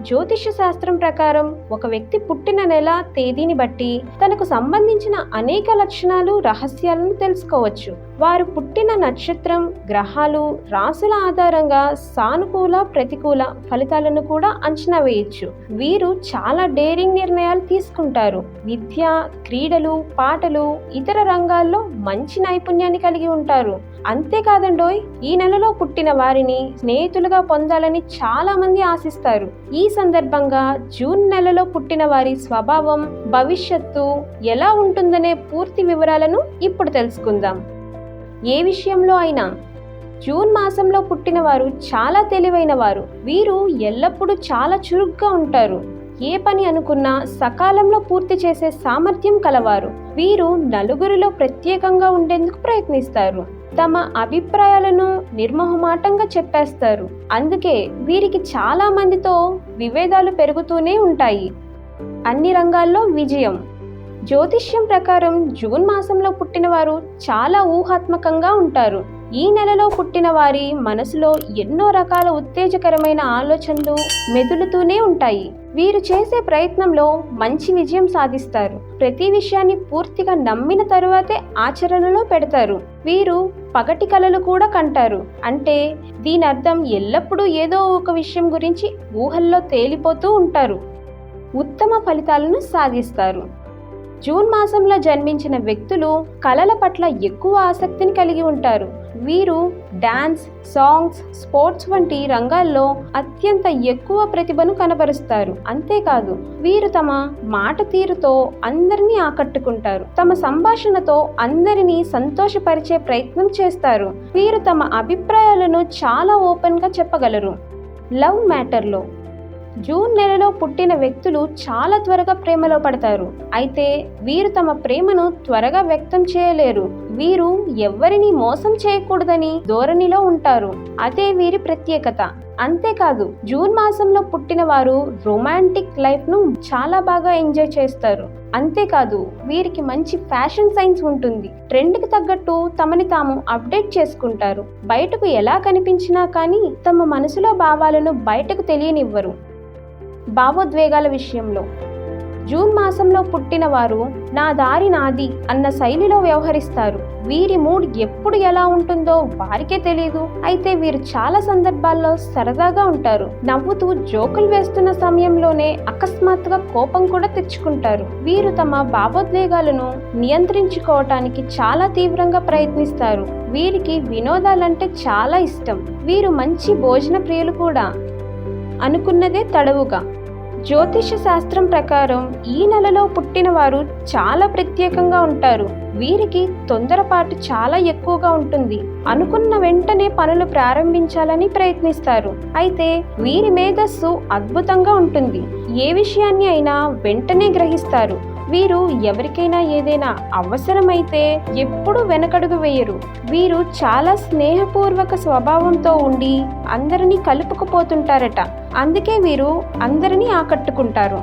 జ్యోతిష్య శాస్త్రం ప్రకారం ఒక వ్యక్తి పుట్టిన నెల తేదీని బట్టి తనకు సంబంధించిన అనేక లక్షణాలు రహస్యాలను తెలుసుకోవచ్చు. వారు పుట్టిన నక్షత్రం, గ్రహాలు, రాసుల ఆధారంగా సానుకూల ప్రతికూల ఫలితాలను కూడా అంచనా వేయొచ్చు. వీరు చాలా డేరింగ్ నిర్ణయాలు తీసుకుంటారు. విద్య, క్రీడలు, పాటలు, ఇతర రంగాల్లో మంచి నైపుణ్యాన్ని కలిగి ఉంటారు. అంతేకాదండోయ్, ఈ నెలలో పుట్టిన వారిని స్నేహితులుగా పొందాలని చాలా మంది ఆశిస్తారు. ఈ సందర్భంగా జూన్ నెలలో పుట్టిన వారి స్వభావం, భవిష్యత్తు ఎలా ఉంటుందనే పూర్తి వివరాలను ఇప్పుడు తెలుసుకుందాం. ఏ విషయంలో అయినా జూన్ మాసంలో పుట్టిన వారు చాలా తెలివైన వారు. వీరు ఎల్లప్పుడూ చాలా చురుగ్గా ఉంటారు. ఏ పని అనుకున్నా సకాలంలో పూర్తి చేసే సామర్థ్యం కలవారు. వీరు నలుగురిలో ప్రత్యేకంగా ఉండేందుకు ప్రయత్నిస్తారు. తమ అభిప్రాయాలను నిర్మోహమాటంగా చెప్పేస్తారు. అందుకే వీరికి చాలా మందితో విభేదాలు పెరుగుతూనే ఉంటాయి. అన్ని రంగాల్లో విజయం. జ్యోతిష్యం ప్రకారం జూన్ మాసంలో పుట్టిన వారు చాలా ఊహాత్మకంగా ఉంటారు. ఈ నెలలో పుట్టిన వారి మనసులో ఎన్నో రకాల ఉత్తేజకరమైన ఆలోచనలు మెదులుతూనే ఉంటాయి. వీరు చేసే ప్రయత్నంలో మంచి విజయం సాధిస్తారు. ప్రతి విషయాన్ని పూర్తిగా నమ్మిన తరువాతే ఆచరణలో పెడతారు. వీరు పగటి కలలు కూడా కంటారు. అంటే దీని అర్థం ఎల్లప్పుడూ ఏదో ఒక విషయం గురించి ఊహల్లో తేలిపోతూ ఉంటారు. ఉత్తమ ఫలితాలను సాధిస్తారు. జూన్ మాసంలో జన్మించిన వ్యక్తులు కళల పట్ల ఎక్కువ ఆసక్తిని కలిగి ఉంటారు. వీరు డాన్స్, సాంగ్స్, స్పోర్ట్స్ వంటి రంగాల్లో అత్యంత ఎక్కువ ప్రతిభను కనబరుస్తారు. అంతేకాదు, వీరు తమ మాట తీరుతో అందరినీ ఆకట్టుకుంటారు. తమ సంభాషణతో అందరినీ సంతోషపరిచే ప్రయత్నం చేస్తారు. వీరు తమ అభిప్రాయాలను చాలా ఓపెన్గా చెప్పగలరు. లవ్ మ్యాటర్లో జూన్ నెలలో పుట్టిన వ్యక్తులు చాలా త్వరగా ప్రేమలో పడతారు. అయితే వీరు తమ ప్రేమను త్వరగా వ్యక్తం చేయలేరు. వీరు ఎవ్వరిని మోసం చేయకూడదని ధోరణిలో ఉంటారు. అదే వీరి ప్రత్యేకత. అంతేకాదు, జూన్ మాసంలో పుట్టిన వారు రొమాంటిక్ లైఫ్ ను చాలా బాగా ఎంజాయ్ చేస్తారు. అంతేకాదు, వీరికి మంచి ఫ్యాషన్ సెన్స్ ఉంటుంది. ట్రెండ్కి తగ్గట్టు తమని తాము అప్డేట్ చేసుకుంటారు. బయటకు ఎలా కనిపించినా కానీ తమ మనసులో భావాలను బయటకు తెలియనివ్వరు. భావోద్వేగాల విషయంలో జూన్ మాసంలో పుట్టిన వారు నా దారి నాది అన్న శైలిలో వ్యవహరిస్తారు. వీరి మూడ్ ఎప్పుడు ఎలా ఉంటుందో వారికే తెలియదు. అయితే వీరు చాలా సందర్భాల్లో సరదాగా ఉంటారు. నవ్వుతూ జోకులు వేస్తున్న సమయంలోనే అకస్మాత్తుగా కోపం కూడా తెచ్చుకుంటారు. వీరు తమ భావోద్వేగాలను నియంత్రించుకోవటానికి చాలా తీవ్రంగా ప్రయత్నిస్తారు. వీరికి వినోదాలంటే చాలా ఇష్టం. వీరు మంచి భోజన ప్రియులు కూడా. అనుకున్నదే తడవుగా. జ్యోతిష శాస్త్రం ప్రకారం ఈ నెలలో పుట్టిన వారు చాలా ప్రత్యేకంగా ఉంటారు. వీరికి తొందరపాటు చాలా ఎక్కువగా ఉంటుంది. అనుకున్న వెంటనే పనులు ప్రారంభించాలని ప్రయత్నిస్తారు. అయితే వీరి మేధస్సు అద్భుతంగా ఉంటుంది. ఏ విషయాన్ని అయినా వెంటనే గ్రహిస్తారు. వీరు ఎవరికైనా ఏదైనా అవసరమైతే ఎప్పుడూ వెనకడుగు వేయరు. వీరు చాలా స్నేహపూర్వక స్వభావంతో ఉండి అందరినీ కలుపుకుపోతుంటారట. అందుకే వీరు అందరినీ ఆకట్టుకుంటారు.